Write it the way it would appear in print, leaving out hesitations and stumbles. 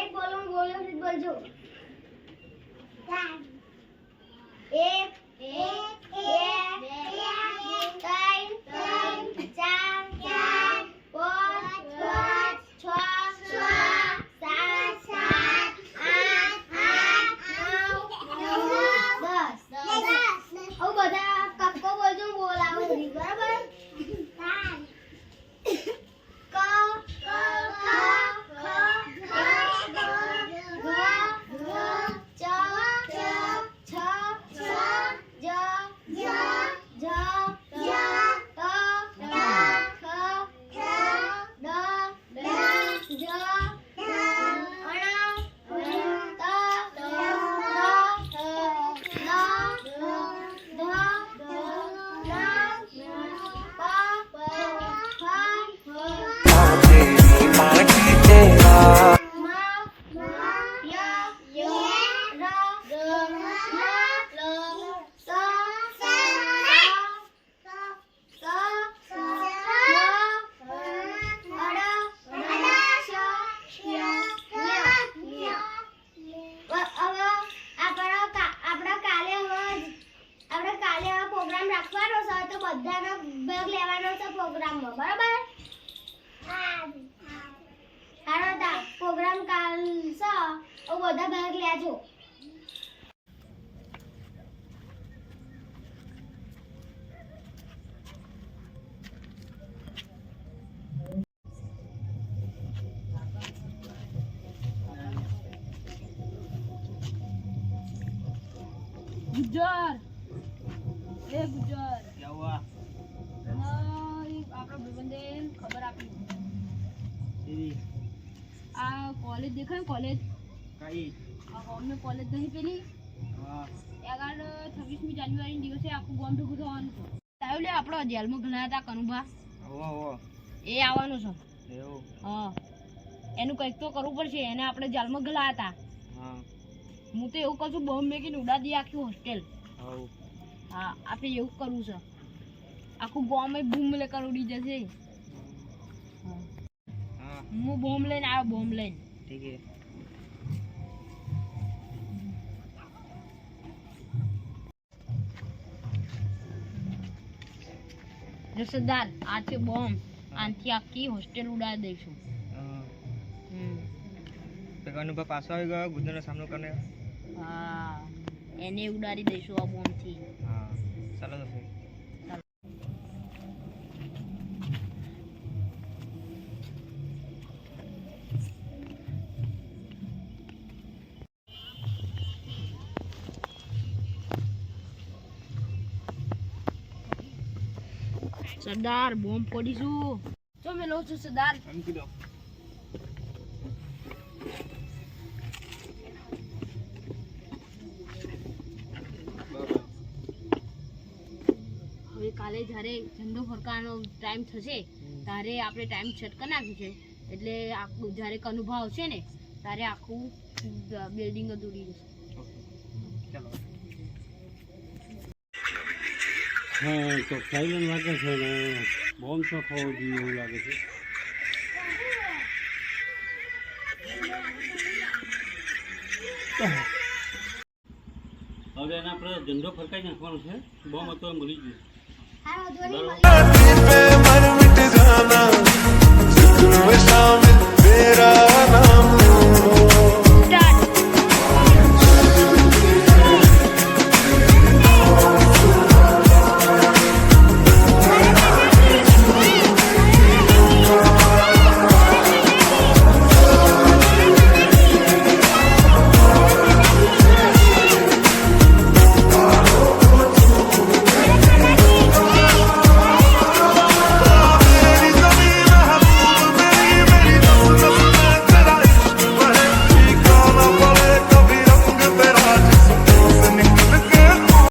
એક બોલો બોલજો. 1 2 3 બધાનો ભાગ લેવાનો છે પ્રોગ્રામમાં, બરાબર? હારો તા પ્રોગ્રામ કાલ છે, બધા ભાગ લેજો. ગુજર એ ગુજર કેવા આપણા ભાઈબંધે ખબર આપી આ કોલેજ દેખાય કોલેજ કઈ આ હોમને કોલેજ નહીં પેલી આગળ 26મી જાન્યુઆરી દિવસે આખું ગામ ભેગું થવાનું છે. આવ્યો લે આપણો જેલમાં ગણાયા હતા કનુભા એ આવવાનું છે. એવું? હા એનું કંઈક તો કરવું પડશે. એને આપણે જેલમાં ગલાયા હતા. હું તો એવું કહું છું બોમ્બ મેકીને ઉડાડી આખી હોસ્ટેલ. હા આપણે એવું કરવું છે. આખું બોમ્બ બૂમ લેकर ઉડી જશે. હું બોમ્બ લઈને આવ્યો બોમ્બ લઈને. ઠીક છે. સરદાર આ છે બોમ્બ. આનથી આખી હોસ્ટેલ ઉડાડી દઈશું. અનુભવ પાછો આવી ગયો ગુજરનો સામનો કરીને. હા એને ઉડાડી દઈશું આ બોમ્બથી. હા ચાલો તો ફરી. સરદાર બોમ્બ ફોડીશું. જો મેં લો છું સરદાર. મૂકી દો. હવે કાલે જ્યારે ઝંડો ફરકાવાનો ટાઈમ થશે ત્યારે આપણે ટાઈમ સેટ કરી નાખ્યું છે. એટલે આખું જ્યારે કનુભા આવશે ને ત્યારે આખું બિલ્ડિંગ જ ઉડી જશે. ચાલો. હા તો સાયલન્ટ લાગે છે ને બોમ્બ તો ખાવો જોઈએ એવું લાગે છે. હવે એના આપણે ઝંડો ફરકાઈ નાખવાનો છે. બોમ્બ હતો મળી ગયો. હારો ધોની